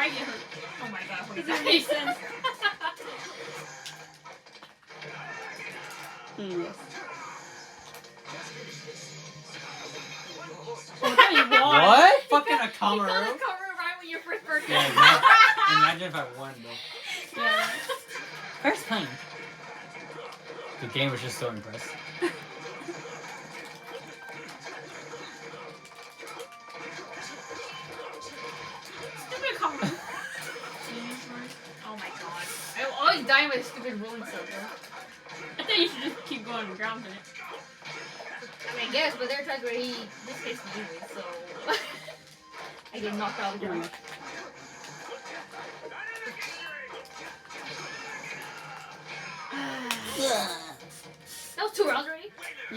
I get hurt. Oh my god, what is Does that? that make sense? Yes. Oh, I thought you won. What? Fucking a You Kamaru? got a cover right when your first birthday. Yeah, imagine if I won, though. Yeah. First time. The game was just so impressed. Stupid comment. Oh my god. I'm always dying with a stupid rolling circle. I think you should just keep going and ground it. I mean, I guess, but there are times where he just hits me anyway, so I get knocked out of the ground. That was 2 rounds already.